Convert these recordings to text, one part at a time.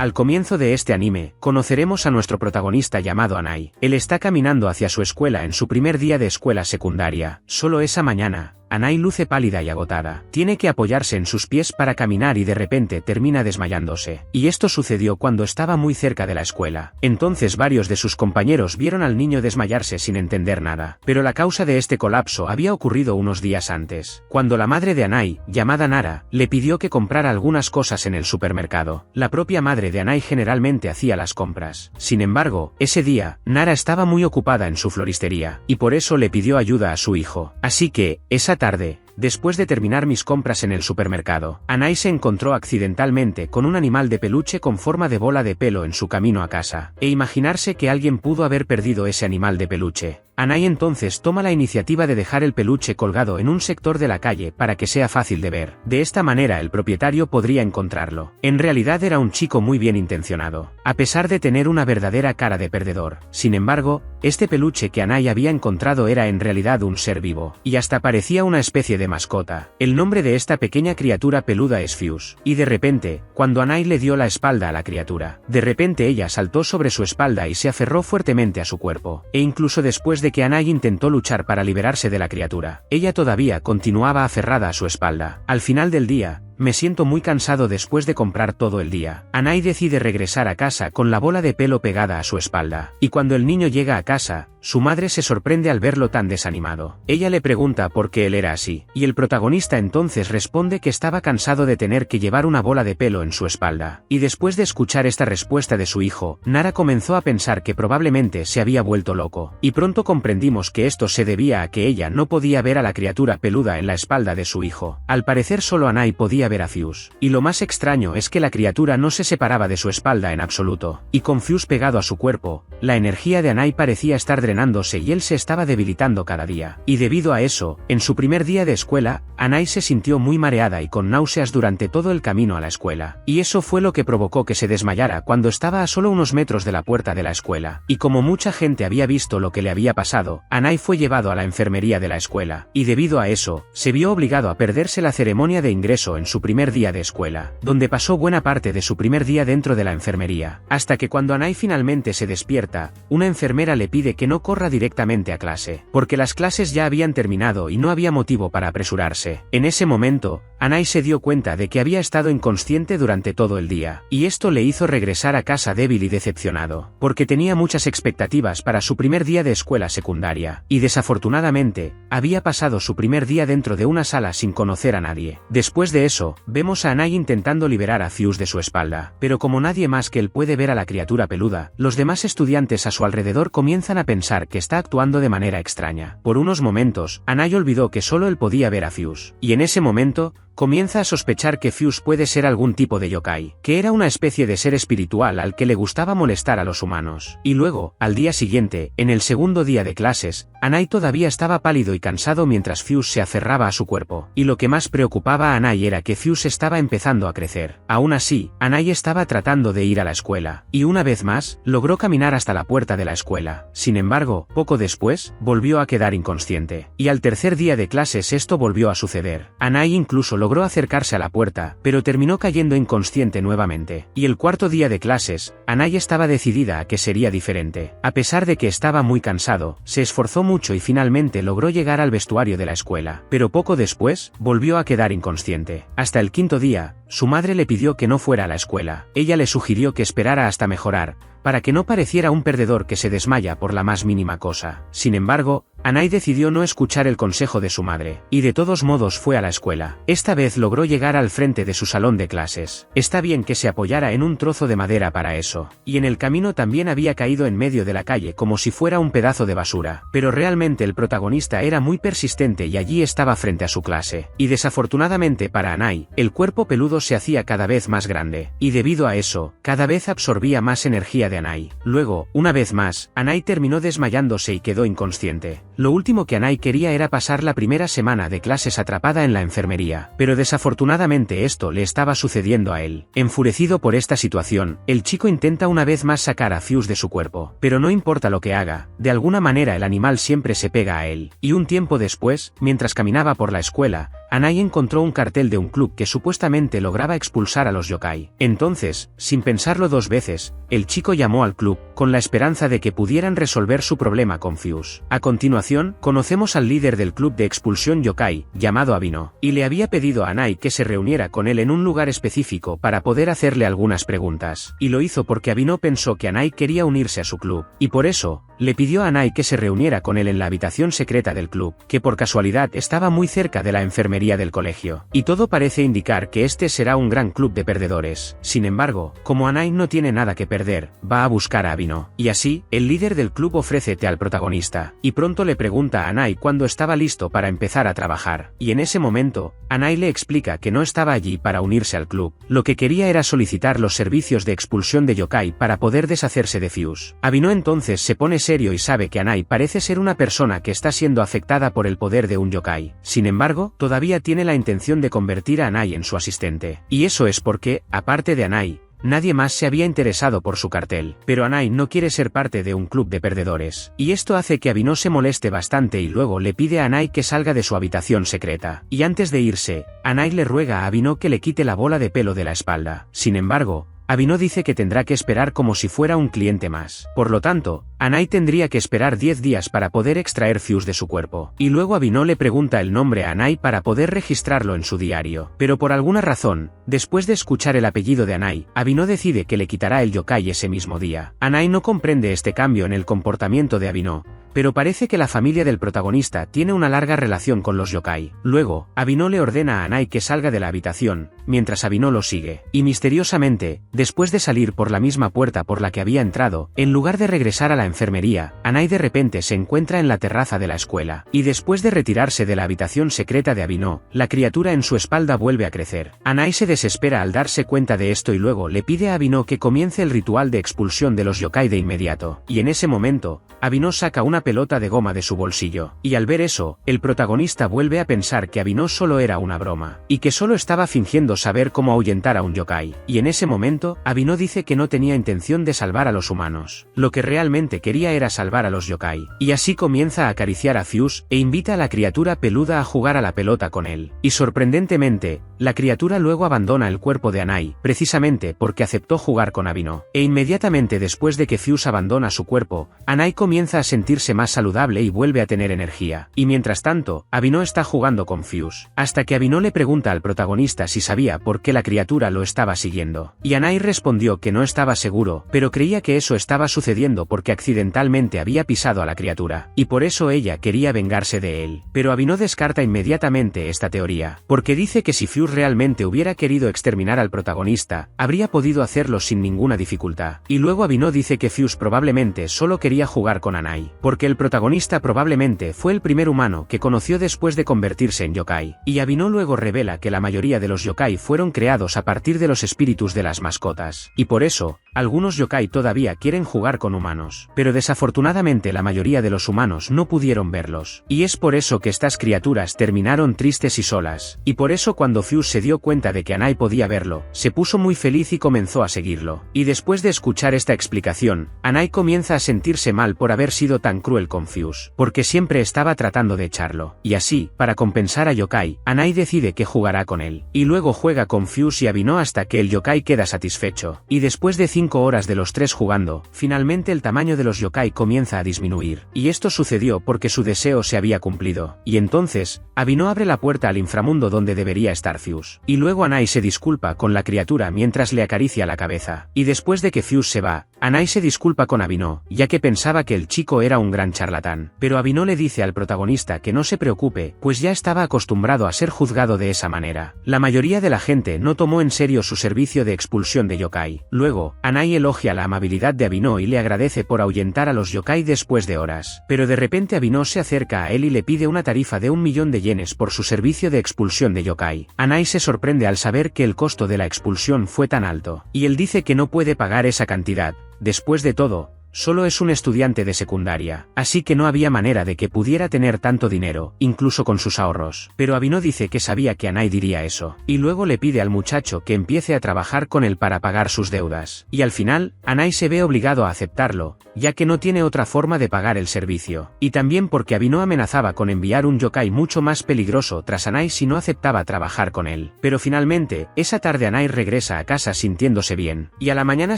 Al comienzo de este anime, conoceremos a nuestro protagonista llamado Anai. Él está caminando hacia su escuela en su primer día de escuela secundaria. Solo esa mañana, Anai luce pálida y agotada. Tiene que apoyarse en sus pies para caminar y de repente termina desmayándose. Y esto sucedió cuando estaba muy cerca de la escuela. Entonces varios de sus compañeros vieron al niño desmayarse sin entender nada. Pero la causa de este colapso había ocurrido unos días antes, cuando la madre de Anai, llamada Nara, le pidió que comprara algunas cosas en el supermercado. La propia madre de Anai generalmente hacía las compras. Sin embargo, ese día, Nara estaba muy ocupada en su floristería, y por eso le pidió ayuda a su hijo. Así que, esa tarde, después de terminar mis compras en el supermercado, Anai se encontró accidentalmente con un animal de peluche con forma de bola de pelo en su camino a casa, e imaginarse que alguien pudo haber perdido ese animal de peluche. Anai entonces toma la iniciativa de dejar el peluche colgado en un sector de la calle para que sea fácil de ver. De esta manera el propietario podría encontrarlo. En realidad era un chico muy bien intencionado, a pesar de tener una verdadera cara de perdedor. Sin embargo, este peluche que Anai había encontrado era en realidad un ser vivo, y hasta parecía una especie de mascota. El nombre de esta pequeña criatura peluda es Fuse. Y de repente, cuando Anai le dio la espalda a la criatura, de repente ella saltó sobre su espalda y se aferró fuertemente a su cuerpo. E incluso después de que Anai intentó luchar para liberarse de la criatura, ella todavía continuaba aferrada a su espalda. Al final del día, me siento muy cansado después de comprar todo el día. Anai decide regresar a casa con la bola de pelo pegada a su espalda. Y cuando el niño llega a casa, su madre se sorprende al verlo tan desanimado. Ella le pregunta por qué él era así, y el protagonista entonces responde que estaba cansado de tener que llevar una bola de pelo en su espalda. Y después de escuchar esta respuesta de su hijo, Nara comenzó a pensar que probablemente se había vuelto loco. Y pronto comprendimos que esto se debía a que ella no podía ver a la criatura peluda en la espalda de su hijo. Al parecer solo Anai podía ver a Fuse. Y lo más extraño es que la criatura no se separaba de su espalda en absoluto. Y con Fuse pegado a su cuerpo, la energía de Anai parecía estar drenándose y él se estaba debilitando cada día. Y debido a eso, en su primer día de escuela, Anai se sintió muy mareada y con náuseas durante todo el camino a la escuela. Y eso fue lo que provocó que se desmayara cuando estaba a solo unos metros de la puerta de la escuela. Y como mucha gente había visto lo que le había pasado, Anai fue llevado a la enfermería de la escuela. Y debido a eso, se vio obligado a perderse la ceremonia de ingreso en su primer día de escuela, donde pasó buena parte de su primer día dentro de la enfermería, hasta que cuando Anai finalmente se despierta, una enfermera le pide que no corra directamente a clase, porque las clases ya habían terminado y no había motivo para apresurarse. En ese momento, Anai se dio cuenta de que había estado inconsciente durante todo el día, y esto le hizo regresar a casa débil y decepcionado, porque tenía muchas expectativas para su primer día de escuela secundaria, y desafortunadamente, había pasado su primer día dentro de una sala sin conocer a nadie. Después de eso, vemos a Anai intentando liberar a Fuse de su espalda, pero como nadie más que él puede ver a la criatura peluda, los demás estudiantes a su alrededor comienzan a pensar que está actuando de manera extraña. Por unos momentos, Anai olvidó que solo él podía ver a Fuse, y en ese momento, comienza a sospechar que Fuse puede ser algún tipo de yokai, que era una especie de ser espiritual al que le gustaba molestar a los humanos. Y luego, al día siguiente, en el segundo día de clases, Anai todavía estaba pálido y cansado mientras Fuse se aferraba a su cuerpo, y lo que más preocupaba a Anai era que Fuse estaba empezando a crecer. Aún así, Anai estaba tratando de ir a la escuela, y una vez más, logró caminar hasta la puerta de la escuela. Sin embargo, poco después, volvió a quedar inconsciente. Y al tercer día de clases esto volvió a suceder. Anai incluso logró acercarse a la puerta, pero terminó cayendo inconsciente nuevamente. Y el cuarto día de clases, Anai estaba decidida a que sería diferente. A pesar de que estaba muy cansado, se esforzó mucho y finalmente logró llegar al vestuario de la escuela. Pero poco después, volvió a quedar inconsciente. Hasta el quinto día, su madre le pidió que no fuera a la escuela. Ella le sugirió que esperara hasta mejorar, para que no pareciera un perdedor que se desmaya por la más mínima cosa. Sin embargo, Anai decidió no escuchar el consejo de su madre, y de todos modos fue a la escuela. Esta vez logró llegar al frente de su salón de clases. Está bien que se apoyara en un trozo de madera para eso, y en el camino también había caído en medio de la calle como si fuera un pedazo de basura, pero realmente el protagonista era muy persistente y allí estaba frente a su clase. Y desafortunadamente para Anai, el cuerpo peludo se hacía cada vez más grande, y debido a eso, cada vez absorbía más energía de Anai. Luego, una vez más, Anai terminó desmayándose y quedó inconsciente. Lo último que Anai quería era pasar la primera semana de clases atrapada en la enfermería, pero desafortunadamente esto le estaba sucediendo a él. Enfurecido por esta situación, el chico intenta una vez más sacar a Fuse de su cuerpo, pero no importa lo que haga, de alguna manera el animal siempre se pega a él. Y un tiempo después, mientras caminaba por la escuela, Anai encontró un cartel de un club que supuestamente lograba expulsar a los yokai. Entonces, sin pensarlo dos veces, el chico llamó al club, con la esperanza de que pudieran resolver su problema con Fuse. A continuación, conocemos al líder del club de expulsión yokai, llamado Abino, y le había pedido a Anai que se reuniera con él en un lugar específico para poder hacerle algunas preguntas. Y lo hizo porque Abino pensó que Anai quería unirse a su club, y por eso, le pidió a Anai que se reuniera con él en la habitación secreta del club, que por casualidad estaba muy cerca de la enfermería del colegio. Y todo parece indicar que este será un gran club de perdedores. Sin embargo, como Anai no tiene nada que perder, va a buscar a Abino. Y así, el líder del club ofrece té al protagonista, y pronto le pregunta a Anai cuándo estaba listo para empezar a trabajar. Y en ese momento, Anai le explica que no estaba allí para unirse al club. Lo que quería era solicitar los servicios de expulsión de yokai para poder deshacerse de Fuse. Abino entonces se pone serio y sabe que Anai parece ser una persona que está siendo afectada por el poder de un yokai. Sin embargo, todavía tiene la intención de convertir a Anai en su asistente. Y eso es porque, aparte de Anai, nadie más se había interesado por su cartel. Pero Anai no quiere ser parte de un club de perdedores. Y esto hace que Abino se moleste bastante y luego le pide a Anai que salga de su habitación secreta. Y antes de irse, Anai le ruega a Abino que le quite la bola de pelo de la espalda. Sin embargo, Abino dice que tendrá que esperar como si fuera un cliente más. Por lo tanto, Anai tendría que esperar 10 días para poder extraer Fuse de su cuerpo. Y luego Abino le pregunta el nombre a Anai para poder registrarlo en su diario. Pero por alguna razón, después de escuchar el apellido de Anai, Abino decide que le quitará el yokai ese mismo día. Anai no comprende este cambio en el comportamiento de Abino, pero parece que la familia del protagonista tiene una larga relación con los yokai. Luego, Abino le ordena a Anai que salga de la habitación, mientras Abino lo sigue. Y misteriosamente, después de salir por la misma puerta por la que había entrado, en lugar de regresar a la enfermería, Anai de repente se encuentra en la terraza de la escuela. Y después de retirarse de la habitación secreta de Abino, la criatura en su espalda vuelve a crecer. Anai se desespera al darse cuenta de esto y luego le pide a Abino que comience el ritual de expulsión de los yokai de inmediato. Y en ese momento, Abino saca una pelota de goma de su bolsillo. Y al ver eso, el protagonista vuelve a pensar que Abino solo era una broma, y que solo estaba fingiendo saber cómo ahuyentar a un yokai. Y en ese momento, Abino dice que no tenía intención de salvar a los humanos. Lo que realmente quería era salvar a los yokai. Y así comienza a acariciar a Fuse, e invita a la criatura peluda a jugar a la pelota con él. Y sorprendentemente, la criatura luego abandona el cuerpo de Anai, precisamente porque aceptó jugar con Abino. E inmediatamente después de que Fuse abandona su cuerpo, Anai comienza a sentirse más saludable y vuelve a tener energía. Y mientras tanto, Abino está jugando con Fuse, hasta que Abino le pregunta al protagonista si sabía por qué la criatura lo estaba siguiendo. Y Anai respondió que no estaba seguro, pero creía que eso estaba sucediendo porque accidentalmente había pisado a la criatura, y por eso ella quería vengarse de él. Pero Abino descarta inmediatamente esta teoría, porque dice que si Fuse realmente hubiera querido exterminar al protagonista, habría podido hacerlo sin ninguna dificultad. Y luego Abino dice que Fuse probablemente solo quería jugar con Anai, porque el protagonista probablemente fue el primer humano que conoció después de convertirse en yokai. Y Abino luego revela que la mayoría de los yokai fueron creados a partir de los espíritus de las mascotas. Y por eso, algunos yokai todavía quieren jugar con humanos. Pero desafortunadamente la mayoría de los humanos no pudieron verlos. Y es por eso que estas criaturas terminaron tristes y solas. Y por eso cuando Fuse se dio cuenta de que Anai podía verlo, se puso muy feliz y comenzó a seguirlo. Y después de escuchar esta explicación, Anai comienza a sentirse mal por haber sido tan cruel con Fuse, porque siempre estaba tratando de echarlo. Y así, para compensar a yokai, Anai decide que jugará con él. Y luego juega con Fuse y Abino hasta que el yokai queda satisfecho. Y después de 5 horas de los tres jugando, finalmente el tamaño de los yokai comienza a disminuir. Y esto sucedió porque su deseo se había cumplido. Y entonces, Abino abre la puerta al inframundo donde debería estar Fuse. Y luego Anai se disculpa con la criatura mientras le acaricia la cabeza. Y después de que Fuse se va, Anai se disculpa con Abino, ya que pensaba que el chico era un gran charlatán. Pero Abino le dice al protagonista que no se preocupe, pues ya estaba acostumbrado a ser juzgado de esa manera. La mayoría de la gente no tomó en serio su servicio de expulsión de yokai. Luego, Anai elogia la amabilidad de Abino y le agradece por ahuyentar a los yokai después de horas. Pero de repente Abino se acerca a él y le pide una tarifa de 1.000.000 de yenes por su servicio de expulsión de yokai. Anai se sorprende al saber que el costo de la expulsión fue tan alto. Y él dice que no puede pagar esa cantidad. Después de todo, solo es un estudiante de secundaria, así que no había manera de que pudiera tener tanto dinero, incluso con sus ahorros. Pero Abino dice que sabía que Anai diría eso, y luego le pide al muchacho que empiece a trabajar con él para pagar sus deudas. Y al final, Anai se ve obligado a aceptarlo, ya que no tiene otra forma de pagar el servicio. Y también porque Abino amenazaba con enviar un yokai mucho más peligroso tras Anai si no aceptaba trabajar con él. Pero finalmente, esa tarde Anai regresa a casa sintiéndose bien, y a la mañana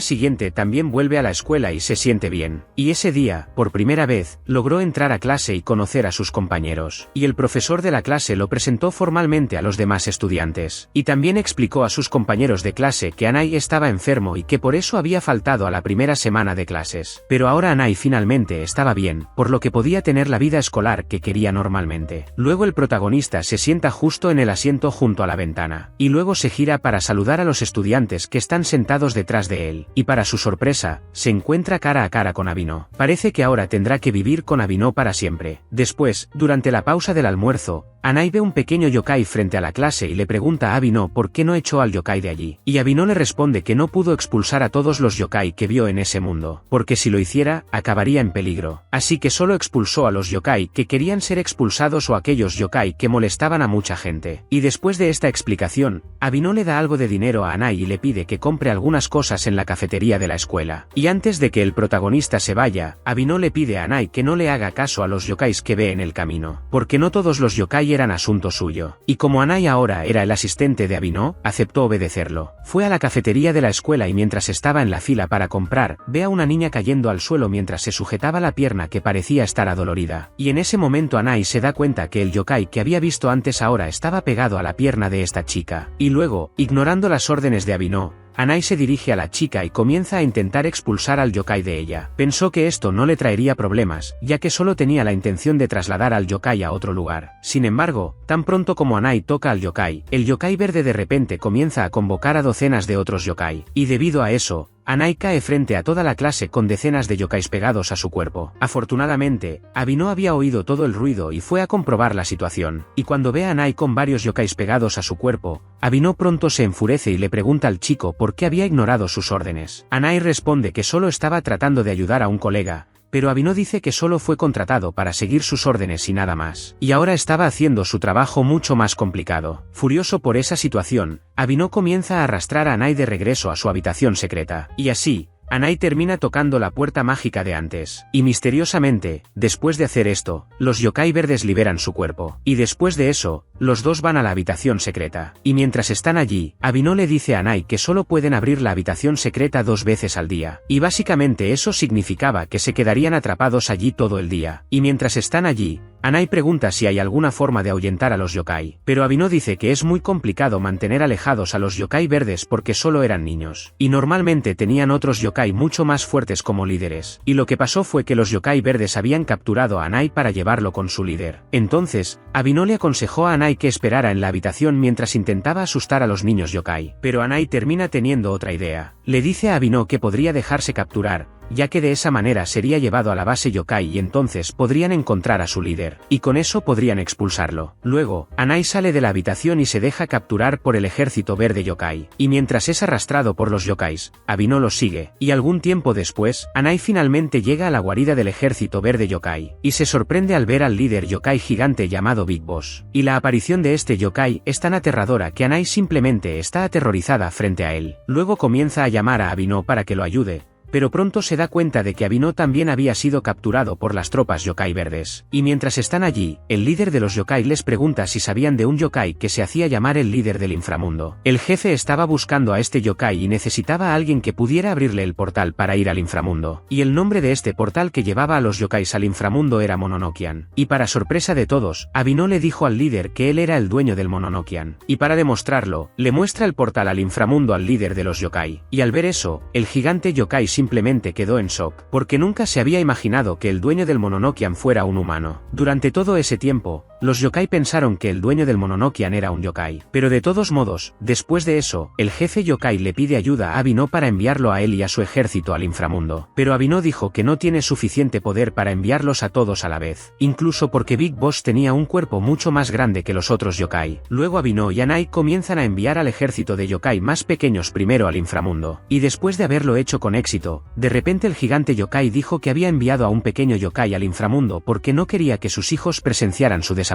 siguiente también vuelve a la escuela y se siente bien. Y ese día, por primera vez, logró entrar a clase y conocer a sus compañeros. Y el profesor de la clase lo presentó formalmente a los demás estudiantes. Y también explicó a sus compañeros de clase que Anai estaba enfermo y que por eso había faltado a la primera semana de clases. Pero ahora Anai finalmente estaba bien, por lo que podía tener la vida escolar que quería normalmente. Luego el protagonista se sienta justo en el asiento junto a la ventana, y luego se gira para saludar a los estudiantes que están sentados detrás de él, y para su sorpresa, se encuentra cara a cara con Abino. Parece que ahora tendrá que vivir con Abino para siempre. Después, durante la pausa del almuerzo, Anai ve un pequeño yokai frente a la clase y le pregunta a Abino por qué no echó al yokai de allí. Y Abino le responde que no pudo expulsar a todos los yokai que vio en ese mundo, porque si lo hiciera, acabaría en peligro. Así que solo expulsó a los yokai que querían ser expulsados o aquellos yokai que molestaban a mucha gente. Y después de esta explicación, Abino le da algo de dinero a Anai y le pide que compre algunas cosas en la cafetería de la escuela. Y antes de que el protagonista se vaya, Abino le pide a Anai que no le haga caso a los yokais que ve en el camino, porque no todos los yokai eran asunto suyo. Y como Anai ahora era el asistente de Abino, aceptó obedecerlo. Fue a la cafetería de la escuela y mientras estaba en la fila para comprar, ve a una niña cayendo al suelo mientras se sujetaba la pierna que parecía estar adolorida. Y en ese momento Anai se da cuenta que el yokai que había visto antes ahora estaba pegado a la pierna de esta chica. Y luego, ignorando las órdenes de Abino, Anai se dirige a la chica y comienza a intentar expulsar al yokai de ella. Pensó que esto no le traería problemas, ya que solo tenía la intención de trasladar al yokai a otro lugar. Sin embargo, tan pronto como Anai toca al yokai, el yokai verde de repente comienza a convocar a docenas de otros yokai. Y debido a eso, Anai cae frente a toda la clase con decenas de yokais pegados a su cuerpo. Afortunadamente, Abino había oído todo el ruido y fue a comprobar la situación. Y cuando ve a Anai con varios yokais pegados a su cuerpo, Abino pronto se enfurece y le pregunta al chico por qué había ignorado sus órdenes. Anai responde que solo estaba tratando de ayudar a un colega, pero Abino dice que solo fue contratado para seguir sus órdenes y nada más. Y ahora estaba haciendo su trabajo mucho más complicado. Furioso por esa situación, Abino comienza a arrastrar a Anai de regreso a su habitación secreta. Y así, Anai termina tocando la puerta mágica de antes. Y misteriosamente, después de hacer esto, los yokai verdes liberan su cuerpo. Y después de eso, los dos van a la habitación secreta. Y mientras están allí, Abino le dice a Anai que solo pueden abrir la habitación secreta 2 veces al día. Y básicamente eso significaba que se quedarían atrapados allí todo el día. Y mientras están allí, Anai pregunta si hay alguna forma de ahuyentar a los yokai, pero Abino dice que es muy complicado mantener alejados a los yokai verdes porque solo eran niños, y normalmente tenían otros yokai mucho más fuertes como líderes, y lo que pasó fue que los yokai verdes habían capturado a Anai para llevarlo con su líder. Entonces, Abino le aconsejó a Anai que esperara en la habitación mientras intentaba asustar a los niños yokai, pero Anai termina teniendo otra idea. Le dice a Abino que podría dejarse capturar, ya que de esa manera sería llevado a la base yokai y entonces podrían encontrar a su líder, y con eso podrían expulsarlo. Luego, Anai sale de la habitación y se deja capturar por el ejército verde yokai, y mientras es arrastrado por los yokais, Abino los sigue, y algún tiempo después, Anai finalmente llega a la guarida del ejército verde yokai, y se sorprende al ver al líder yokai gigante llamado Big Boss, y la aparición de este yokai es tan aterradora que Anai simplemente está aterrorizada frente a él. Luego comienza a llamar a Abino para que lo ayude, pero pronto se da cuenta de que Abino también había sido capturado por las tropas yokai verdes. Y mientras están allí, el líder de los yokai les pregunta si sabían de un yokai que se hacía llamar el líder del inframundo. El jefe estaba buscando a este yokai y necesitaba a alguien que pudiera abrirle el portal para ir al inframundo. Y el nombre de este portal que llevaba a los yokais al inframundo era Mononokean. Y para sorpresa de todos, Abino le dijo al líder que él era el dueño del Mononokean. Y para demostrarlo, le muestra el portal al inframundo al líder de los yokai. Y al ver eso, el gigante yokai simplemente quedó en shock, porque nunca se había imaginado que el dueño del Mononokean fuera un humano. Durante todo ese tiempo, Los yokai pensaron que el dueño del Mononokean era un yokai. Pero de todos modos, después de eso, el jefe yokai le pide ayuda a Abino para enviarlo a él y a su ejército al inframundo. Pero Abino dijo que no tiene suficiente poder para enviarlos a todos a la vez, incluso porque Big Boss tenía un cuerpo mucho más grande que los otros yokai. Luego Abino y Anai comienzan a enviar al ejército de yokai más pequeños primero al inframundo. Y después de haberlo hecho con éxito, de repente el gigante yokai dijo que había enviado a un pequeño yokai al inframundo porque no quería que sus hijos presenciaran su desaparición.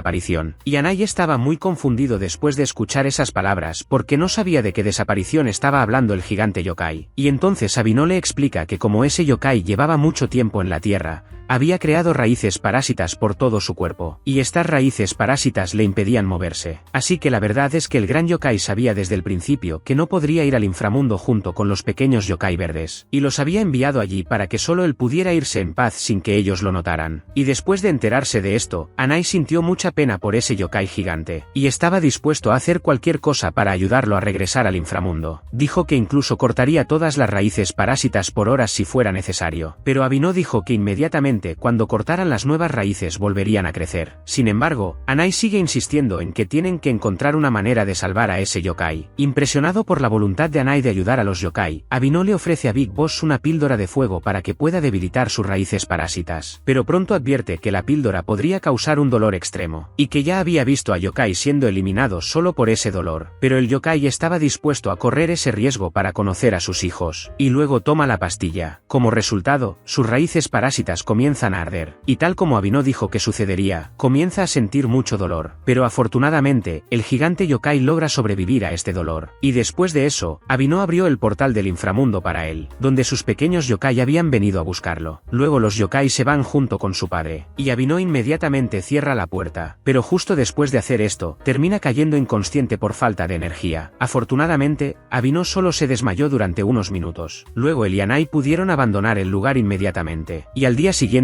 Y Anai estaba muy confundido después de escuchar esas palabras porque no sabía de qué desaparición estaba hablando el gigante yokai. Y entonces Abino le explica que como ese yokai llevaba mucho tiempo en la tierra, había creado raíces parásitas por todo su cuerpo, y estas raíces parásitas le impedían moverse. Así que la verdad es que el gran yokai sabía desde el principio que no podría ir al inframundo junto con los pequeños yokai verdes, y los había enviado allí para que solo él pudiera irse en paz sin que ellos lo notaran. Y después de enterarse de esto, Anai sintió mucha pena por ese yokai gigante, y estaba dispuesto a hacer cualquier cosa para ayudarlo a regresar al inframundo. Dijo que incluso cortaría todas las raíces parásitas por horas si fuera necesario, pero Abino dijo que inmediatamente cuando cortaran las nuevas raíces volverían a crecer. Sin embargo, Anai sigue insistiendo en que tienen que encontrar una manera de salvar a ese yokai. Impresionado por la voluntad de Anai de ayudar a los yokai, Abino le ofrece a Big Boss una píldora de fuego para que pueda debilitar sus raíces parásitas. Pero pronto advierte que la píldora podría causar un dolor extremo, y que ya había visto a yokai siendo eliminados solo por ese dolor. Pero el yokai estaba dispuesto a correr ese riesgo para conocer a sus hijos, y luego toma la pastilla. Como resultado, sus raíces parásitas comienzan a arder, y tal como Abino dijo que sucedería, comienza a sentir mucho dolor, pero afortunadamente, el gigante yokai logra sobrevivir a este dolor, y después de eso, Abino abrió el portal del inframundo para él, donde sus pequeños yokai habían venido a buscarlo. Luego los yokai se van junto con su padre, y Abino inmediatamente cierra la puerta, pero justo después de hacer esto, termina cayendo inconsciente por falta de energía. Afortunadamente, Abino solo se desmayó durante unos minutos. Luego él y Anai pudieron abandonar el lugar inmediatamente, y al día siguiente,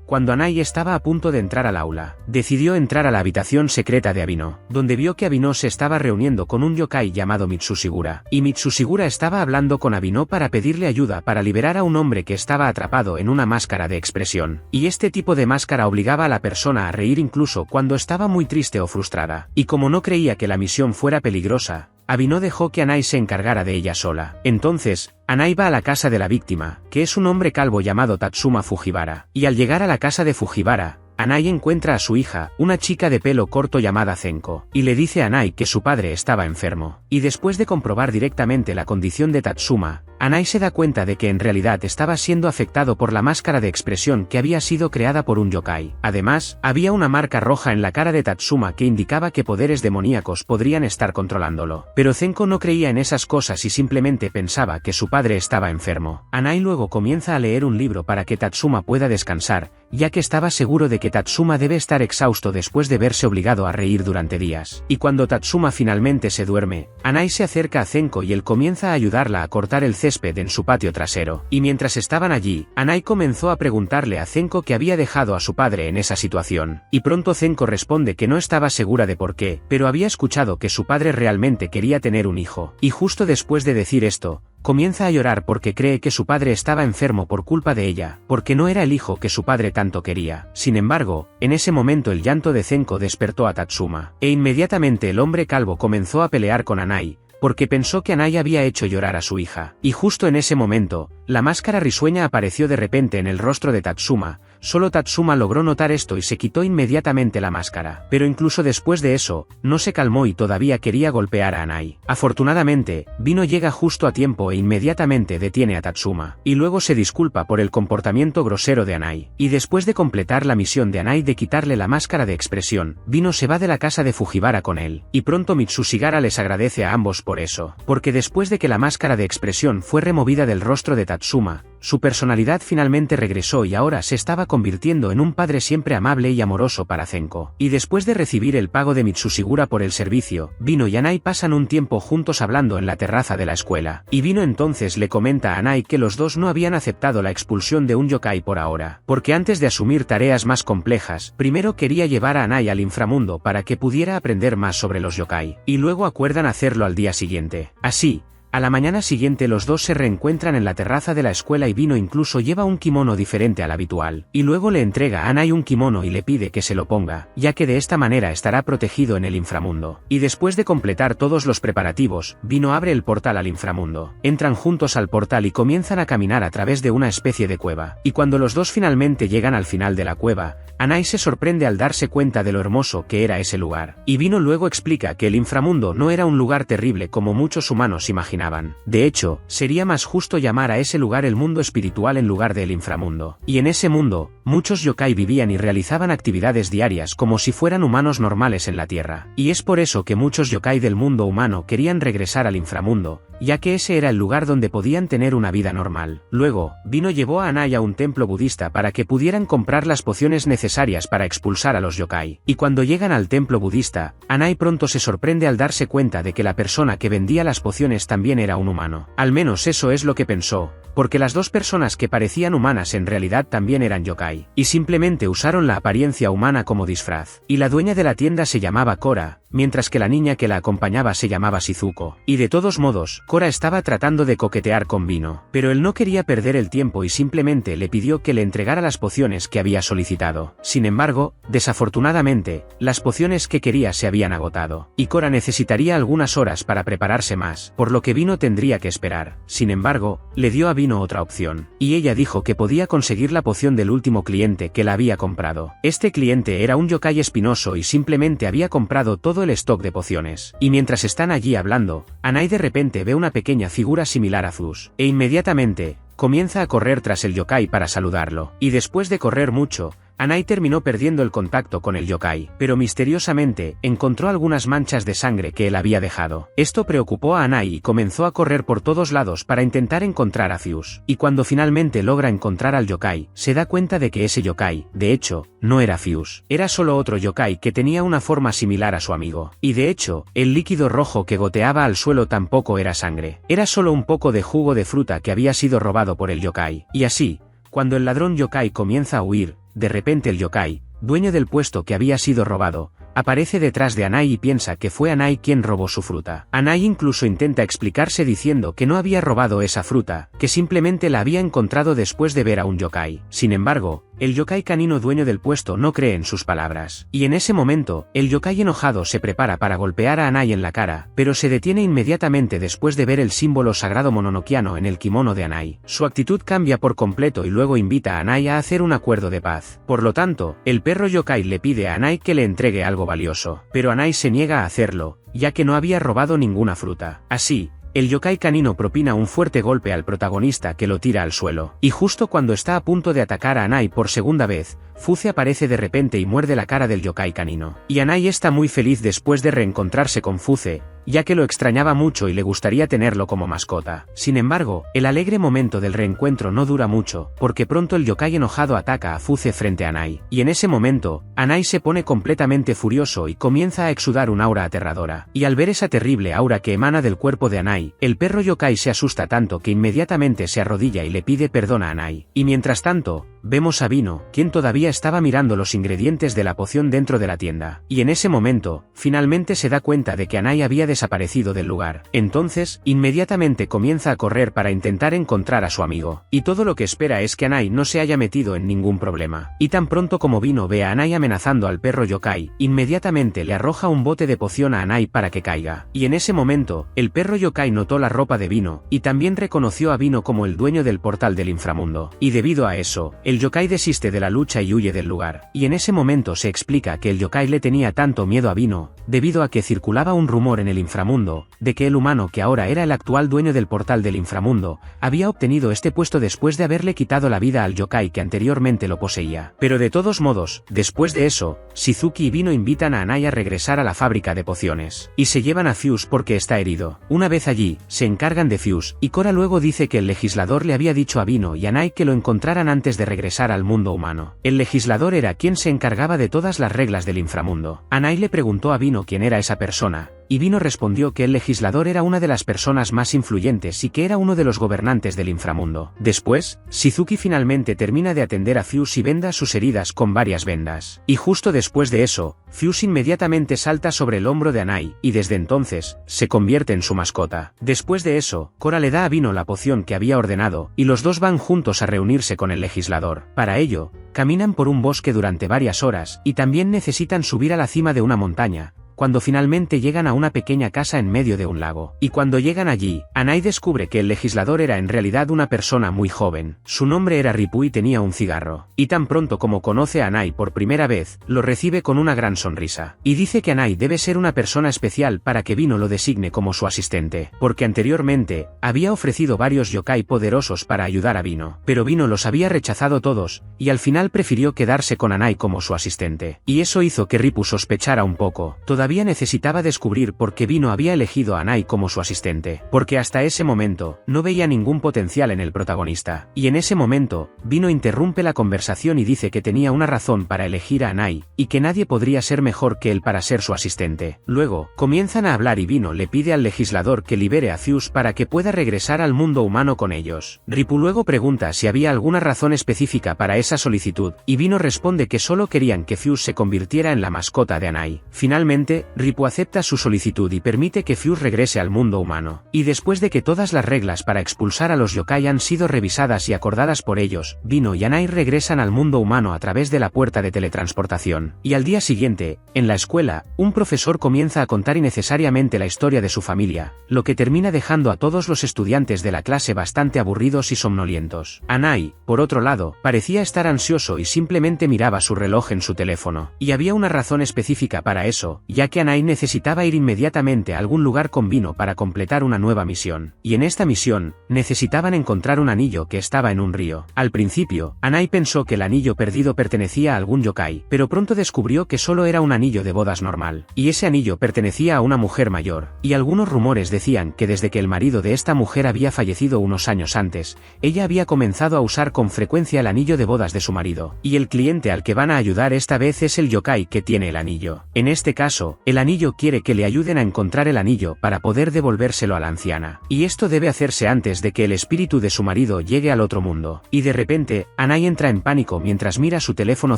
cuando Anai estaba a punto de entrar al aula, decidió entrar a la habitación secreta de Abino, donde vio que Abino se estaba reuniendo con un yokai llamado Mitsushigura, y Mitsushigura estaba hablando con Abino para pedirle ayuda para liberar a un hombre que estaba atrapado en una máscara de expresión, y este tipo de máscara obligaba a la persona a reír incluso cuando estaba muy triste o frustrada, y como no creía que la misión fuera peligrosa, Abino dejó que Anai se encargara de ella sola. Entonces, Anai va a la casa de la víctima, que es un hombre calvo llamado Tatsuma Fujiwara, y al llegar a la casa de Fujiwara, Anai encuentra a su hija, una chica de pelo corto llamada Zenko, y le dice a Anai que su padre estaba enfermo. Y después de comprobar directamente la condición de Tatsuma, Anai se da cuenta de que en realidad estaba siendo afectado por la máscara de expresión que había sido creada por un yokai. Además, había una marca roja en la cara de Tatsuma que indicaba que poderes demoníacos podrían estar controlándolo. Pero Zenko no creía en esas cosas y simplemente pensaba que su padre estaba enfermo. Anai luego comienza a leer un libro para que Tatsuma pueda descansar, ya que estaba seguro de que Tatsuma debe estar exhausto después de verse obligado a reír durante días. Y cuando Tatsuma finalmente se duerme, Anai se acerca a Zenko y él comienza a ayudarla a cortar el césped en su patio trasero. Y mientras estaban allí, Anai comenzó a preguntarle a Zenko qué había dejado a su padre en esa situación. Y pronto Zenko responde que no estaba segura de por qué, pero había escuchado que su padre realmente quería tener un hijo. Y justo después de decir esto, comienza a llorar porque cree que su padre estaba enfermo por culpa de ella, porque no era el hijo que su padre tanto quería. Sin embargo, en ese momento el llanto de Zenko despertó a Tatsuma, e inmediatamente el hombre calvo comenzó a pelear con Anai, porque pensó que Anai había hecho llorar a su hija. Y justo en ese momento, la máscara risueña apareció de repente en el rostro de Tatsuma. Solo Tatsuma logró notar esto y se quitó inmediatamente la máscara. Pero incluso después de eso, no se calmó y todavía quería golpear a Anai. Afortunadamente, Bino llega justo a tiempo e inmediatamente detiene a Tatsuma. Y luego se disculpa por el comportamiento grosero de Anai. Y después de completar la misión de Anai de quitarle la máscara de expresión, Bino se va de la casa de Fujiwara con él. Y pronto Mitsushigara les agradece a ambos por eso. Porque después de que la máscara de expresión fue removida del rostro de Tatsuma, su personalidad finalmente regresó y ahora se estaba convirtiendo en un padre siempre amable y amoroso para Zenko. Y después de recibir el pago de Mitsushigura por el servicio, Bino y Anai pasan un tiempo juntos hablando en la terraza de la escuela. Y Bino entonces le comenta a Anai que los dos no habían aceptado la expulsión de un yokai por ahora, porque antes de asumir tareas más complejas, primero quería llevar a Anai al inframundo para que pudiera aprender más sobre los yokai, y luego acuerdan hacerlo al día siguiente. Así, A la mañana siguiente los dos se reencuentran en la terraza de la escuela y Vino incluso lleva un kimono diferente al habitual, y luego le entrega a Anai un kimono y le pide que se lo ponga, ya que de esta manera estará protegido en el inframundo. Y después de completar todos los preparativos, Vino abre el portal al inframundo. Entran juntos al portal y comienzan a caminar a través de una especie de cueva, y cuando los dos finalmente llegan al final de la cueva, Anai se sorprende al darse cuenta de lo hermoso que era ese lugar, y Vino luego explica que el inframundo no era un lugar terrible como muchos humanos imaginaban. De hecho, sería más justo llamar a ese lugar el mundo espiritual en lugar del inframundo. Y en ese mundo, muchos yokai vivían y realizaban actividades diarias como si fueran humanos normales en la Tierra. Y es por eso que muchos yokai del mundo humano querían regresar al inframundo, ya que ese era el lugar donde podían tener una vida normal. Luego, Vino llevó a Anai a un templo budista para que pudieran comprar las pociones necesarias para expulsar a los yokai. Y cuando llegan al templo budista, Anai pronto se sorprende al darse cuenta de que la persona que vendía las pociones también era un humano. Al menos eso es lo que pensó, porque las dos personas que parecían humanas en realidad también eran yokai, y simplemente usaron la apariencia humana como disfraz. Y la dueña de la tienda se llamaba Cora, mientras que la niña que la acompañaba se llamaba Shizuko. Y de todos modos, Cora estaba tratando de coquetear con Vino, pero él no quería perder el tiempo y simplemente le pidió que le entregara las pociones que había solicitado. Sin embargo, desafortunadamente, las pociones que quería se habían agotado, y Cora necesitaría algunas horas para prepararse más, por lo que Vino tendría que esperar. Sin embargo, le dio a Vino otra opción, y ella dijo que podía conseguir la poción del último cliente que la había comprado. Este cliente era un yokai espinoso y simplemente había comprado todo el stock de pociones. Y mientras están allí hablando, Anai de repente ve una pequeña figura similar a Zeus, e inmediatamente comienza a correr tras el yokai para saludarlo. Y después de correr mucho, Anai terminó perdiendo el contacto con el yokai, pero misteriosamente, encontró algunas manchas de sangre que él había dejado. Esto preocupó a Anai y comenzó a correr por todos lados para intentar encontrar a Zeus. Y cuando finalmente logra encontrar al yokai, se da cuenta de que ese yokai, de hecho, no era Zeus. Era solo otro yokai que tenía una forma similar a su amigo. Y de hecho, el líquido rojo que goteaba al suelo tampoco era sangre. Era solo un poco de jugo de fruta que había sido robado por el yokai. Y así, cuando el ladrón yokai comienza a huir, de repente el yokai, dueño del puesto que había sido robado, aparece detrás de Anai y piensa que fue Anai quien robó su fruta. Anai incluso intenta explicarse diciendo que no había robado esa fruta, que simplemente la había encontrado después de ver a un yokai. Sin embargo, el yokai canino dueño del puesto no cree en sus palabras. Y en ese momento, el yokai enojado se prepara para golpear a Anai en la cara, pero se detiene inmediatamente después de ver el símbolo sagrado mononokeano en el kimono de Anai. Su actitud cambia por completo y luego invita a Anai a hacer un acuerdo de paz. Por lo tanto, el perro yokai le pide a Anai que le entregue algo valioso, pero Anai se niega a hacerlo, ya que no había robado ninguna fruta. Así, el yokai canino propina un fuerte golpe al protagonista que lo tira al suelo. Y justo cuando está a punto de atacar a Anai por segunda vez, Fuze aparece de repente y muerde la cara del yokai canino. Y Anai está muy feliz después de reencontrarse con Fuze, ya que lo extrañaba mucho y le gustaría tenerlo como mascota. Sin embargo, el alegre momento del reencuentro no dura mucho, porque pronto el yokai enojado ataca a Fuze frente a Anai. Y en ese momento, Anai se pone completamente furioso y comienza a exudar un aura aterradora. Y al ver esa terrible aura que emana del cuerpo de Anai, el perro yokai se asusta tanto que inmediatamente se arrodilla y le pide perdón a Anai. Y mientras tanto, vemos a Vino, quien todavía estaba mirando los ingredientes de la poción dentro de la tienda. Y en ese momento, finalmente se da cuenta de que Anai había desaparecido del lugar. Entonces, inmediatamente comienza a correr para intentar encontrar a su amigo. Y todo lo que espera es que Anai no se haya metido en ningún problema. Y tan pronto como Vino ve a Anai amenazando al perro yokai, inmediatamente le arroja un bote de poción a Anai para que caiga. Y en ese momento, el perro yokai notó la ropa de Vino, y también reconoció a Vino como el dueño del portal del inframundo. Y debido a eso, el yokai desiste de la lucha y huye del lugar. Y en ese momento se explica que el yokai le tenía tanto miedo a Vino, debido a que circulaba un rumor en el inframundo, de que el humano que ahora era el actual dueño del portal del inframundo, había obtenido este puesto después de haberle quitado la vida al yokai que anteriormente lo poseía. Pero de todos modos, después de eso, Shizuki y Vino invitan a Anai a regresar a la fábrica de pociones. Y se llevan a Zeus porque está herido. Una vez allí, se encargan de Zeus, y Cora luego dice que el legislador le había dicho a Vino y a Anai que lo encontraran antes de regresar al mundo humano. El legislador era quien se encargaba de todas las reglas del inframundo. Anai le preguntó a Vino quién era esa persona, y Vino respondió que el legislador era una de las personas más influyentes y que era uno de los gobernantes del inframundo. Después, Shizuki finalmente termina de atender a Fuse y venda sus heridas con varias vendas. Y justo después de eso, Fuse inmediatamente salta sobre el hombro de Anai, y desde entonces, se convierte en su mascota. Después de eso, Cora le da a Vino la poción que había ordenado, y los dos van juntos a reunirse con el legislador. Para ello, caminan por un bosque durante varias horas, y también necesitan subir a la cima de una montaña, cuando finalmente llegan a una pequeña casa en medio de un lago. Y cuando llegan allí, Anai descubre que el legislador era en realidad una persona muy joven. Su nombre era Ripu y tenía un cigarro. Y tan pronto como conoce a Anai por primera vez, lo recibe con una gran sonrisa. Y dice que Anai debe ser una persona especial para que Vino lo designe como su asistente, porque anteriormente, había ofrecido varios yokai poderosos para ayudar a Vino. Pero Vino los había rechazado todos, y al final prefirió quedarse con Anai como su asistente. Y eso hizo que Ripu sospechara un poco. Todavía necesitaba descubrir por qué Vino había elegido a Anai como su asistente, porque hasta ese momento, no veía ningún potencial en el protagonista. Y en ese momento, Vino interrumpe la conversación y dice que tenía una razón para elegir a Anai, y que nadie podría ser mejor que él para ser su asistente. Luego, comienzan a hablar y Vino le pide al legislador que libere a Fuse para que pueda regresar al mundo humano con ellos. Ripu luego pregunta si había alguna razón específica para esa solicitud, y Vino responde que solo querían que Fuse se convirtiera en la mascota de Anai. Finalmente, Ripu acepta su solicitud y permite que Fuse regrese al mundo humano. Y después de que todas las reglas para expulsar a los yokai han sido revisadas y acordadas por ellos, Vino y Anai regresan al mundo humano a través de la puerta de teletransportación. Y al día siguiente, en la escuela, un profesor comienza a contar innecesariamente la historia de su familia, lo que termina dejando a todos los estudiantes de la clase bastante aburridos y somnolientos. Anai, por otro lado, parecía estar ansioso y simplemente miraba su reloj en su teléfono. Y había una razón específica para eso, ya que Anai necesitaba ir inmediatamente a algún lugar con Vino para completar una nueva misión. Y en esta misión, necesitaban encontrar un anillo que estaba en un río. Al principio, Anai pensó que el anillo perdido pertenecía a algún yokai, pero pronto descubrió que solo era un anillo de bodas normal. Y ese anillo pertenecía a una mujer mayor. Y algunos rumores decían que desde que el marido de esta mujer había fallecido unos años antes, ella había comenzado a usar con frecuencia el anillo de bodas de su marido. Y el cliente al que van a ayudar esta vez es el yokai que tiene el anillo. En este caso, el anillo quiere que le ayuden a encontrar el anillo para poder devolvérselo a la anciana. Y esto debe hacerse antes de que el espíritu de su marido llegue al otro mundo. Y de repente, Anai entra en pánico mientras mira su teléfono